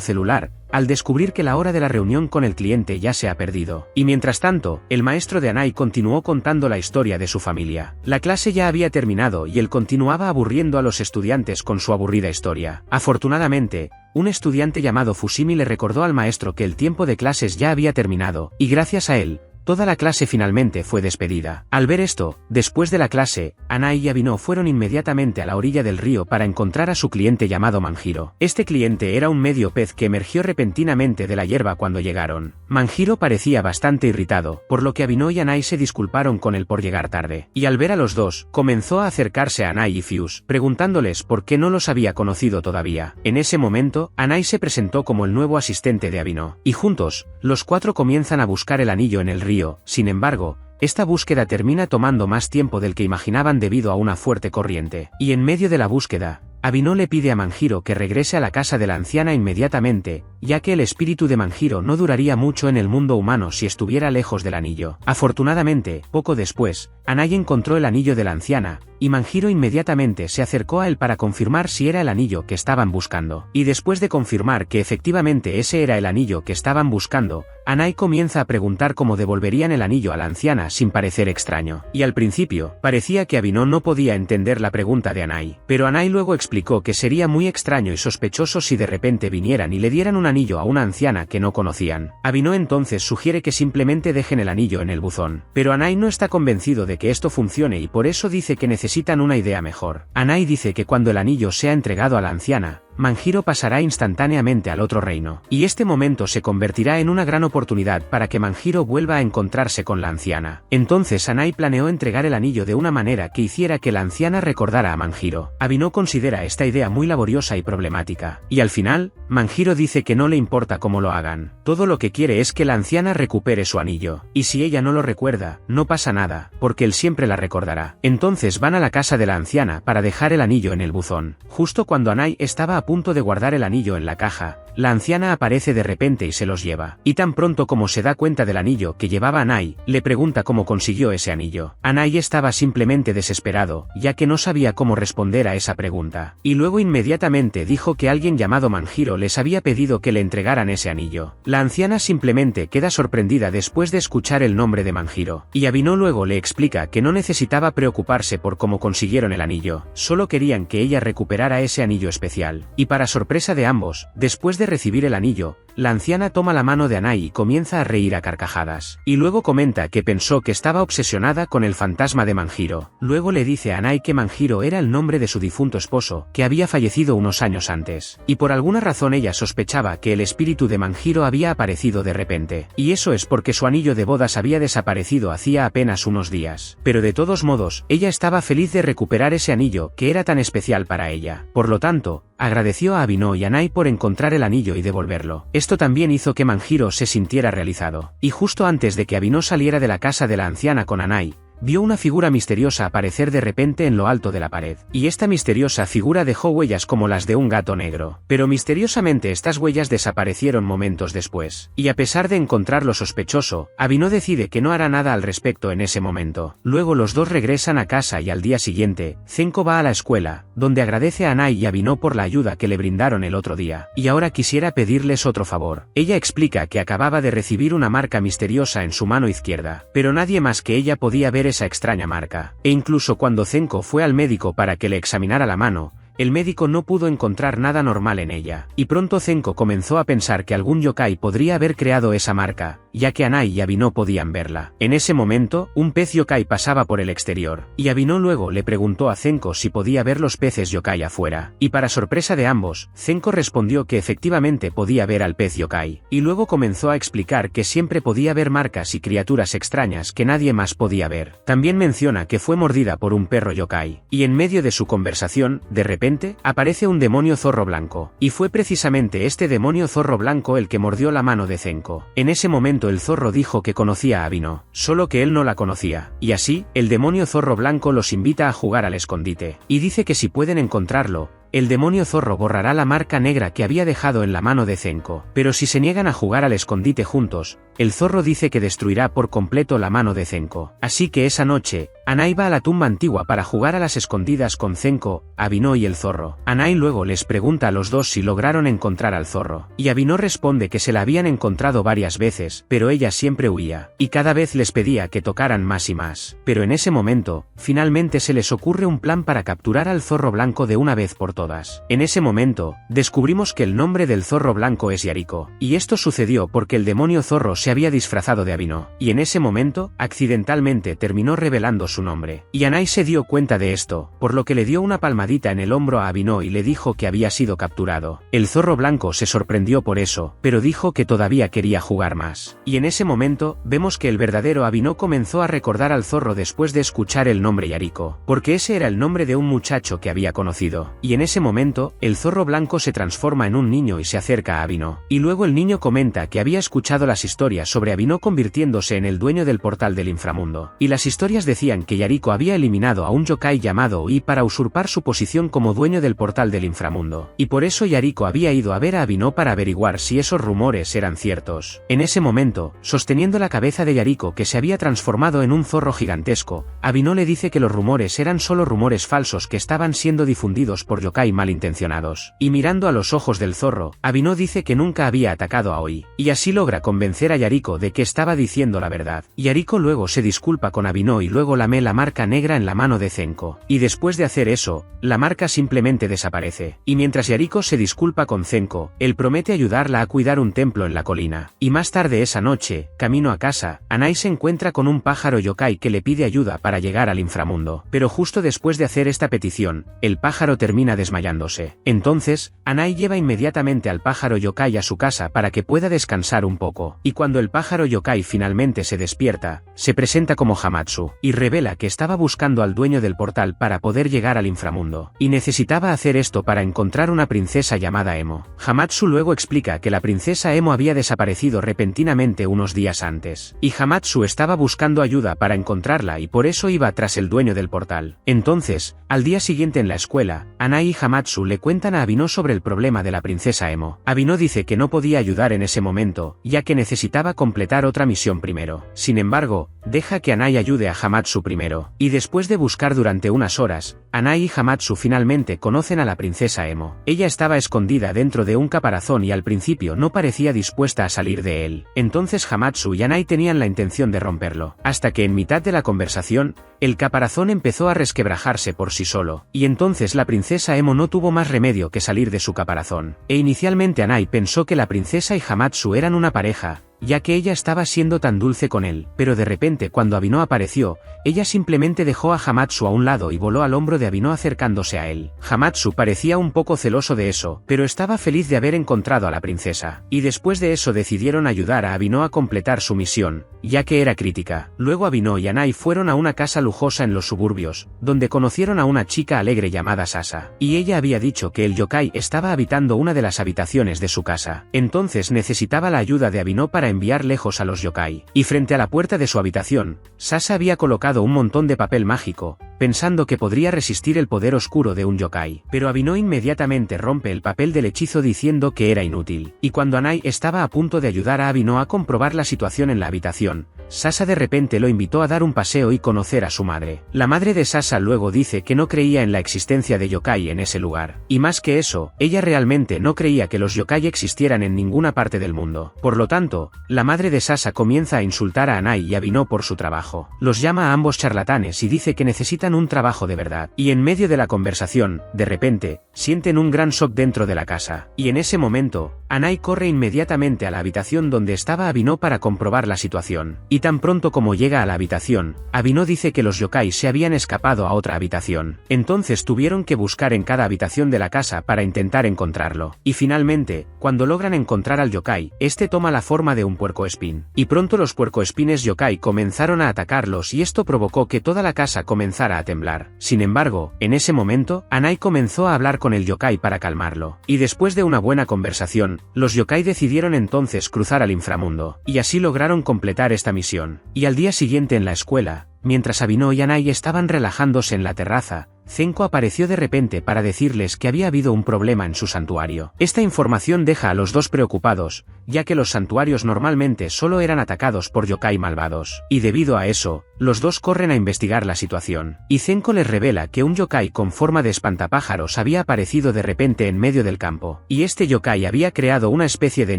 celular, al descubrir que la hora de la reunión con el cliente ya se ha perdido. Y mientras tanto, el maestro de Anai continuó contando la historia de su familia. La clase ya había terminado y él continuaba aburriendo a los estudiantes con su aburrida historia. Afortunadamente, un estudiante llamado Fushimi le recordó al maestro que el tiempo de clases ya había terminado, y gracias a él, toda la clase finalmente fue despedida. Al ver esto, después de la clase, Anai y Vino fueron inmediatamente a la orilla del río para encontrar a su cliente llamado Manjiro. Este cliente era un medio pez que emergió repentinamente de la hierba cuando llegaron. Manjiro parecía bastante irritado, por lo que Vino y Anai se disculparon con él por llegar tarde. Y al ver a los dos, comenzó a acercarse a Anai y Fuse, preguntándoles por qué no los había conocido todavía. En ese momento, Anai se presentó como el nuevo asistente de Vino, y juntos, los cuatro comienzan a buscar el anillo en el río. Sin embargo, esta búsqueda termina tomando más tiempo del que imaginaban debido a una fuerte corriente. Y en medio de la búsqueda, Vino le pide a Manjiro que regrese a la casa de la anciana inmediatamente, ya que el espíritu de Manjiro no duraría mucho en el mundo humano si estuviera lejos del anillo. Afortunadamente, poco después, Anai encontró el anillo de la anciana, y Manjiro inmediatamente se acercó a él para confirmar si era el anillo que estaban buscando. Y después de confirmar que efectivamente ese era el anillo que estaban buscando, Anai comienza a preguntar cómo devolverían el anillo a la anciana sin parecer extraño. Y al principio, parecía que Vino no podía entender la pregunta de Anai, pero Anai luego explicó que sería muy extraño y sospechoso si de repente vinieran y le dieran un anillo a una anciana que no conocían. Vino entonces sugiere que simplemente dejen el anillo en el buzón. Pero Anai no está convencido de que esto funcione y por eso dice que necesitan una idea mejor. Anai dice que cuando el anillo sea entregado a la anciana, Manjiro pasará instantáneamente al otro reino, y este momento se convertirá en una gran oportunidad para que Manjiro vuelva a encontrarse con la anciana. Entonces Anai planeó entregar el anillo de una manera que hiciera que la anciana recordara a Manjiro. Vino considera esta idea muy laboriosa y problemática, y al final, Manjiro dice que no le importa cómo lo hagan. Todo lo que quiere es que la anciana recupere su anillo, y si ella no lo recuerda, no pasa nada, porque él siempre la recordará. Entonces van a la casa de la anciana para dejar el anillo en el buzón. Justo cuando Anai estaba a punto de guardar el anillo en la caja, la anciana aparece de repente y se los lleva. Y tan pronto como se da cuenta del anillo que llevaba Anai, le pregunta cómo consiguió ese anillo. Anai estaba simplemente desesperado, ya que no sabía cómo responder a esa pregunta. Y luego inmediatamente dijo que alguien llamado Manjiro les había pedido que le entregaran ese anillo. La anciana simplemente queda sorprendida después de escuchar el nombre de Manjiro. Y Abino luego le explica que no necesitaba preocuparse por cómo consiguieron el anillo, solo querían que ella recuperara ese anillo especial. Y para sorpresa de ambos, después de recibir el anillo, la anciana toma la mano de Anai y comienza a reír a carcajadas. Y luego comenta que pensó que estaba obsesionada con el fantasma de Manjiro. Luego le dice a Anai que Manjiro era el nombre de su difunto esposo, que había fallecido unos años antes. Y por alguna razón ella sospechaba que el espíritu de Manjiro había aparecido de repente. Y eso es porque su anillo de bodas había desaparecido hacía apenas unos días. Pero de todos modos, ella estaba feliz de recuperar ese anillo que era tan especial para ella. Por lo tanto, agradeció a Abino y Anai por encontrar el anillo y devolverlo. Esto también hizo que Manjiro se sintiera realizado. Y justo antes de que Abino saliera de la casa de la anciana con Anai, vio una figura misteriosa aparecer de repente en lo alto de la pared. Y esta misteriosa figura dejó huellas como las de un gato negro. Pero misteriosamente estas huellas desaparecieron momentos después. Y a pesar de encontrar lo sospechoso, Abino decide que no hará nada al respecto en ese momento. Luego los dos regresan a casa y al día siguiente, Zenko va a la escuela, donde agradece a Anai y Abino por la ayuda que le brindaron el otro día. Y ahora quisiera pedirles otro favor. Ella explica que acababa de recibir una marca misteriosa en su mano izquierda, pero nadie más que ella podía ver esa extraña marca. E incluso cuando Zenko fue al médico para que le examinara la mano, el médico no pudo encontrar nada normal en ella. Y pronto Zenko comenzó a pensar que algún yokai podría haber creado esa marca, ya que Anai y Abino podían verla. En ese momento, un pez yokai pasaba por el exterior, y Abino luego le preguntó a Zenko si podía ver los peces yokai afuera. Y para sorpresa de ambos, Zenko respondió que efectivamente podía ver al pez yokai. Y luego comenzó a explicar que siempre podía ver marcas y criaturas extrañas que nadie más podía ver. También menciona que fue mordida por un perro yokai. Y en medio de su conversación, de repente, aparece un demonio zorro blanco. Y fue precisamente este demonio zorro blanco el que mordió la mano de Zenko. En ese momento el zorro dijo que conocía a Abino, solo que él no la conocía. Y así, el demonio zorro blanco los invita a jugar al escondite. Y dice que si pueden encontrarlo, el demonio zorro borrará la marca negra que había dejado en la mano de Zenko. Pero si se niegan a jugar al escondite juntos, el zorro dice que destruirá por completo la mano de Zenko. Así que esa noche, Anai va a la tumba antigua para jugar a las escondidas con Zenko, Abino y el zorro. Anai luego les pregunta a los dos si lograron encontrar al zorro. Y Abino responde que se la habían encontrado varias veces, pero ella siempre huía. Y cada vez les pedía que tocaran más y más. Pero en ese momento, finalmente se les ocurre un plan para capturar al zorro blanco de una vez por todas. En ese momento, descubrimos que el nombre del zorro blanco es Yariko. Y esto sucedió porque el demonio zorro se había disfrazado de Abino. Y en ese momento, accidentalmente terminó revelando su nombre. Y Anai se dio cuenta de esto, por lo que le dio una palmadita en el hombro a Abino y le dijo que había sido capturado. El zorro blanco se sorprendió por eso, pero dijo que todavía quería jugar más. Y en ese momento, vemos que el verdadero Abino comenzó a recordar al zorro después de escuchar el nombre Yariko, porque ese era el nombre de un muchacho que había conocido. Y en ese momento, el zorro blanco se transforma en un niño y se acerca a Abino. Y luego el niño comenta que había escuchado las historias sobre Abino convirtiéndose en el dueño del portal del inframundo. Y las historias decían que Yariko había eliminado a un yokai llamado Oi para usurpar su posición como dueño del portal del inframundo. Y por eso Yariko había ido a ver a Abino para averiguar si esos rumores eran ciertos. En ese momento, sosteniendo la cabeza de Yariko que se había transformado en un zorro gigantesco, Abino le dice que los rumores eran solo rumores falsos que estaban siendo difundidos por yokai malintencionados. Y mirando a los ojos del zorro, Abino dice que nunca había atacado a Oi. Y así logra convencer a Yariko de que estaba diciendo la verdad. Yariko luego se disculpa con Abino y luego lame la marca negra en la mano de Zenko. Y después de hacer eso, la marca simplemente desaparece. Y mientras Yariko se disculpa con Zenko, él promete ayudarla a cuidar un templo en la colina. Y más tarde esa noche, camino a casa, Anai se encuentra con un pájaro yokai que le pide ayuda para llegar al inframundo. Pero justo después de hacer esta petición, el pájaro termina desmayándose. Entonces, Anai lleva inmediatamente al pájaro yokai a su casa para que pueda descansar un poco. Y cuando Cuando el pájaro yokai finalmente se despierta, se presenta como Hamatsu, y revela que estaba buscando al dueño del portal para poder llegar al inframundo, y necesitaba hacer esto para encontrar una princesa llamada Emo. Hamatsu luego explica que la princesa Emo había desaparecido repentinamente unos días antes, y Hamatsu estaba buscando ayuda para encontrarla y por eso iba tras el dueño del portal. Entonces, al día siguiente en la escuela, Anai y Hamatsu le cuentan a Abino sobre el problema de la princesa Emo. Abino dice que no podía ayudar en ese momento, ya que necesitaba completar otra misión primero. Sin embargo, deja que Anai ayude a Hamatsu primero, y después de buscar durante unas horas, Anai y Hamatsu finalmente conocen a la princesa Emo. Ella estaba escondida dentro de un caparazón y al principio no parecía dispuesta a salir de él. Entonces Hamatsu y Anai tenían la intención de romperlo, hasta que en mitad de la conversación, el caparazón empezó a resquebrajarse por sí solo, y entonces la princesa Emo no tuvo más remedio que salir de su caparazón. E inicialmente Anai pensó que la princesa y Hamatsu eran una pareja, ya que ella estaba siendo tan dulce con él, pero de repente cuando Abino apareció, ella simplemente dejó a Hamatsu a un lado y voló al hombro de Abino acercándose a él. Hamatsu parecía un poco celoso de eso, pero estaba feliz de haber encontrado a la princesa, y después de eso decidieron ayudar a Abino a completar su misión, ya que era crítica. Luego Abino y Anai fueron a una casa lujosa en los suburbios, donde conocieron a una chica alegre llamada Sasa, y ella había dicho que el yokai estaba habitando una de las habitaciones de su casa. Entonces necesitaba la ayuda de Abino para enviar lejos a los yokai. Y frente a la puerta de su habitación, Sasa había colocado un montón de papel mágico, pensando que podría resistir el poder oscuro de un yokai. Pero Abino inmediatamente rompe el papel del hechizo diciendo que era inútil. Y cuando Anai estaba a punto de ayudar a Abino a comprobar la situación en la habitación, Sasa de repente lo invitó a dar un paseo y conocer a su madre. La madre de Sasa luego dice que no creía en la existencia de yokai en ese lugar. Y más que eso, ella realmente no creía que los yokai existieran en ninguna parte del mundo. Por lo tanto, la madre de Sasa comienza a insultar a Anai y Abino por su trabajo. Los llama a ambos charlatanes y dice que necesitan un trabajo de verdad. Y en medio de la conversación, de repente, sienten un gran shock dentro de la casa. Y en ese momento, Anai corre inmediatamente a la habitación donde estaba Abino para comprobar la situación. Y tan pronto como llega a la habitación, Abino dice que los yokai se habían escapado a otra habitación. Entonces tuvieron que buscar en cada habitación de la casa para intentar encontrarlo. Y finalmente, cuando logran encontrar al yokai, este toma la forma de un puercoespín. Y pronto los puercoespines yokai comenzaron a atacarlos y esto provocó que toda la casa comenzara a temblar. Sin embargo, en ese momento, Anai comenzó a hablar con el yokai para calmarlo. Y después de una buena conversación, los yokai decidieron entonces cruzar al inframundo. Y así lograron completar esta misión. Y al día siguiente en la escuela, mientras Abino y Anai estaban relajándose en la terraza, Zenko apareció de repente para decirles que había habido un problema en su santuario. Esta información deja a los dos preocupados, ya que los santuarios normalmente solo eran atacados por yokai malvados. Y debido a eso, los dos corren a investigar la situación. Y Zenko les revela que un yokai con forma de espantapájaros había aparecido de repente en medio del campo. Y este yokai había creado una especie de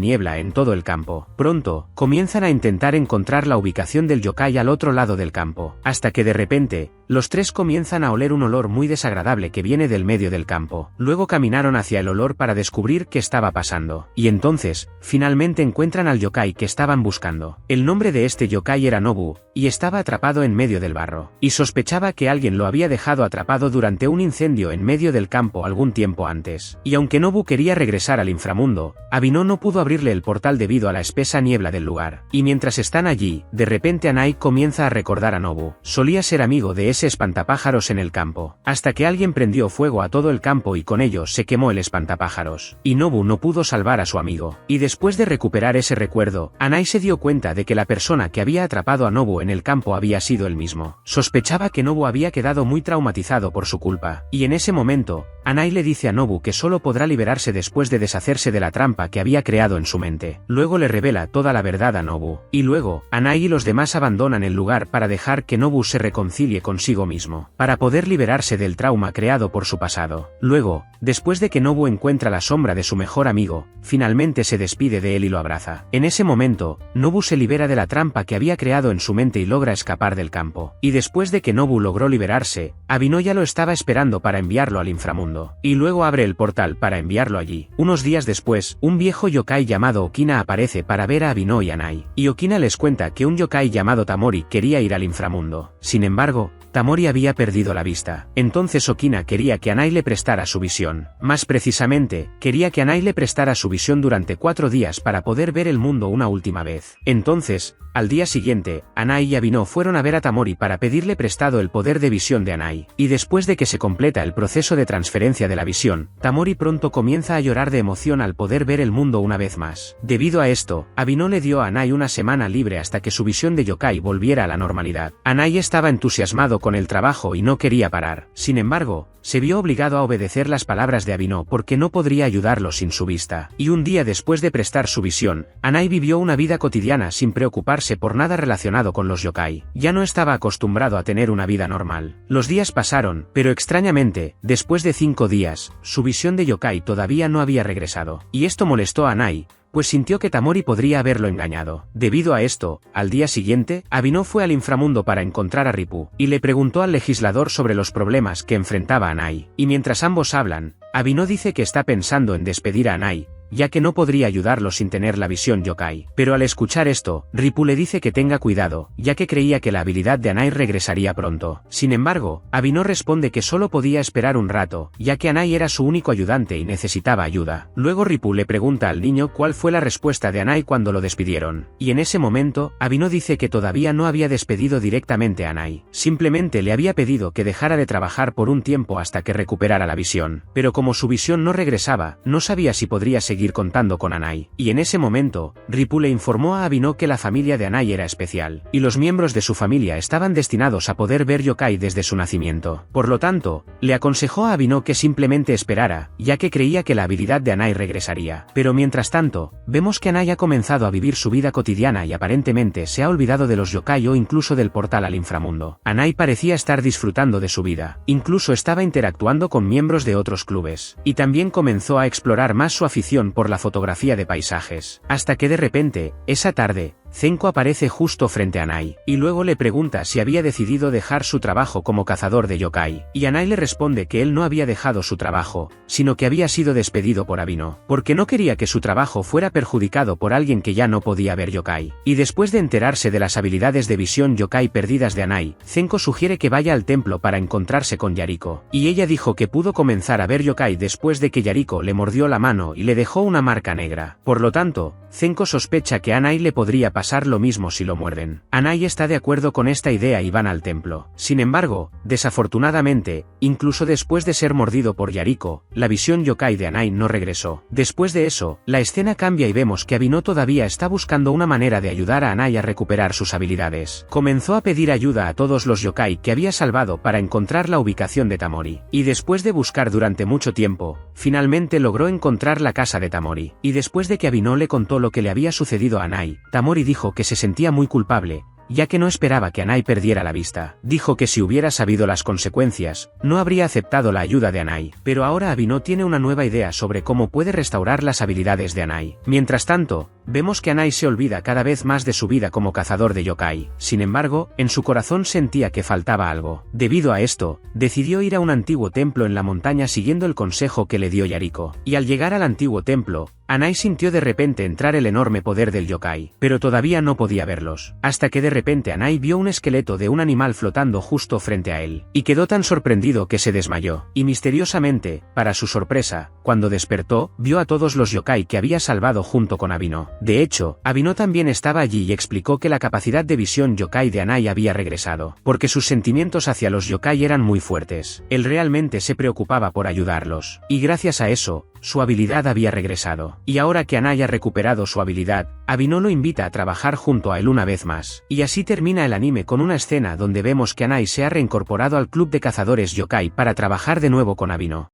niebla en todo el campo. Pronto, comienzan a intentar encontrar la ubicación del yokai al otro lado del campo. Hasta que de repente, los tres comienzan a oler un olor muy desagradable que viene del medio del campo. Luego caminaron hacia el olor para descubrir qué estaba pasando. Y entonces, finalmente encuentran al yokai que estaban buscando. El nombre de este yokai era Nobu, y estaba atrapado en medio del barro. Y sospechaba que alguien lo había dejado atrapado durante un incendio en medio del campo algún tiempo antes. Y aunque Nobu quería regresar al inframundo, Abino no pudo abrirle el portal debido a la espesa niebla del lugar. Y mientras están allí, de repente Anai comienza a recordar a Nobu. Solía ser amigo de ese espantapájaros en el campo. Hasta que alguien prendió fuego a todo el campo y con ello se quemó el espantapájaros. Y Nobu no pudo salvar a su amigo. Y después de recuperar ese recuerdo, Anai se dio cuenta de que la persona que había atrapado a Nobu en el campo había sido él mismo. Sospechaba que Nobu había quedado muy traumatizado por su culpa. Y en ese momento, Anai le dice a Nobu que solo podrá liberarse después de deshacerse de la trampa que había creado en su mente. Luego le revela toda la verdad a Nobu. Y luego, Anai y los demás abandonan el lugar para dejar que Nobu se reconcilie consigo mismo, para poder liberarse del trauma creado por su pasado. Luego, después de que Nobu encuentra la sombra de su mejor amigo, finalmente se despide de él y lo abraza. En ese momento, Nobu se libera de la trampa que había creado en su mente y logra escapar del campo. Y después de que Nobu logró liberarse, Abino ya lo estaba esperando para enviarlo al inframundo. inframundo, y luego abre el portal para enviarlo allí. Unos días después, un viejo yokai llamado Okina aparece para ver a Abino y a Nai, y Okina les cuenta que un yokai llamado Tamori quería ir al inframundo. Sin embargo, Tamori había perdido la vista. Entonces Okina quería que Anai le prestara su visión. Más precisamente, quería que Anai le prestara su visión durante 4 días para poder ver el mundo una última vez. Entonces, al día siguiente, Anai y Abino fueron a ver a Tamori para pedirle prestado el poder de visión de Anai. Y después de que se completa el proceso de transferencia de la visión, Tamori pronto comienza a llorar de emoción al poder ver el mundo una vez más. Debido a esto, Abino le dio a Anai una semana libre hasta que su visión de yokai volviera a la normalidad. Anai estaba entusiasmado con el trabajo y no quería parar. Sin embargo, se vio obligado a obedecer las palabras de Abino porque no podría ayudarlo sin su vista. Y un día después de prestar su visión, Anai vivió una vida cotidiana sin preocuparse por nada relacionado con los yokai. Ya no estaba acostumbrado a tener una vida normal. Los días pasaron, pero extrañamente, después de 5 días, su visión de yokai todavía no había regresado. Y esto molestó a Anai, pues sintió que Tamori podría haberlo engañado. Debido a esto, al día siguiente, Abino fue al inframundo para encontrar a Ripu, y le preguntó al legislador sobre los problemas que enfrentaba Anai. Y mientras ambos hablan, Abino dice que está pensando en despedir a Anai, ya que no podría ayudarlo sin tener la visión yokai. Pero al escuchar esto, Ripu le dice que tenga cuidado, ya que creía que la habilidad de Anai regresaría pronto. Sin embargo, Abino responde que solo podía esperar un rato, ya que Anai era su único ayudante y necesitaba ayuda. Luego Ripu le pregunta al niño cuál fue la respuesta de Anai cuando lo despidieron. Y en ese momento, Abino dice que todavía no había despedido directamente a Anai. Simplemente le había pedido que dejara de trabajar por un tiempo hasta que recuperara la visión. Pero como su visión no regresaba, no sabía si podría seguir contando con Anai. Y en ese momento, Ripu le informó a Abino que la familia de Anai era especial, y los miembros de su familia estaban destinados a poder ver yokai desde su nacimiento. Por lo tanto, le aconsejó a Abino que simplemente esperara, ya que creía que la habilidad de Anai regresaría. Pero mientras tanto, vemos que Anai ha comenzado a vivir su vida cotidiana y aparentemente se ha olvidado de los yokai o incluso del portal al inframundo. Anai parecía estar disfrutando de su vida, incluso estaba interactuando con miembros de otros clubes, y también comenzó a explorar más su afición por la fotografía de paisajes, hasta que de repente, esa tarde, Zenko aparece justo frente a Anai, y luego le pregunta si había decidido dejar su trabajo como cazador de yokai, y Anai le responde que él no había dejado su trabajo, sino que había sido despedido por Abino, porque no quería que su trabajo fuera perjudicado por alguien que ya no podía ver yokai. Y después de enterarse de las habilidades de visión yokai perdidas de Anai, Zenko sugiere que vaya al templo para encontrarse con Yariko, y ella dijo que pudo comenzar a ver yokai después de que Yariko le mordió la mano y le dejó una marca negra. Por lo tanto, Zenko sospecha que a Anai le podría pasar lo mismo si lo muerden. Anai está de acuerdo con esta idea y van al templo. Sin embargo, desafortunadamente, incluso después de ser mordido por Yariko, la visión yokai de Anai no regresó. Después de eso, la escena cambia y vemos que Abino todavía está buscando una manera de ayudar a Anai a recuperar sus habilidades. Comenzó a pedir ayuda a todos los yokai que había salvado para encontrar la ubicación de Tamori. Y después de buscar durante mucho tiempo, finalmente logró encontrar la casa de Tamori. Y después de que Abino le contó lo que le había sucedido a Anai, Tamori dijo que se sentía muy culpable, ya que no esperaba que Anai perdiera la vista. Dijo que si hubiera sabido las consecuencias, no habría aceptado la ayuda de Anai. Pero ahora Abino tiene una nueva idea sobre cómo puede restaurar las habilidades de Anai. Mientras tanto, vemos que Anai se olvida cada vez más de su vida como cazador de yokai. Sin embargo, en su corazón sentía que faltaba algo. Debido a esto, decidió ir a un antiguo templo en la montaña siguiendo el consejo que le dio Yariko. Y al llegar al antiguo templo, Anai sintió de repente entrar el enorme poder del yokai, pero todavía no podía verlos, hasta que de repente Anai vio un esqueleto de un animal flotando justo frente a él, y quedó tan sorprendido que se desmayó, y misteriosamente, para su sorpresa, cuando despertó, vio a todos los yokai que había salvado junto con Abino. De hecho, Abino también estaba allí y explicó que la capacidad de visión yokai de Anai había regresado, porque sus sentimientos hacia los yokai eran muy fuertes. Él realmente se preocupaba por ayudarlos, y gracias a eso, su habilidad había regresado. Y ahora que Anai ha recuperado su habilidad, Abino lo invita a trabajar junto a él una vez más. Y así termina el anime con una escena donde vemos que Anai se ha reincorporado al club de cazadores yokai para trabajar de nuevo con Abino.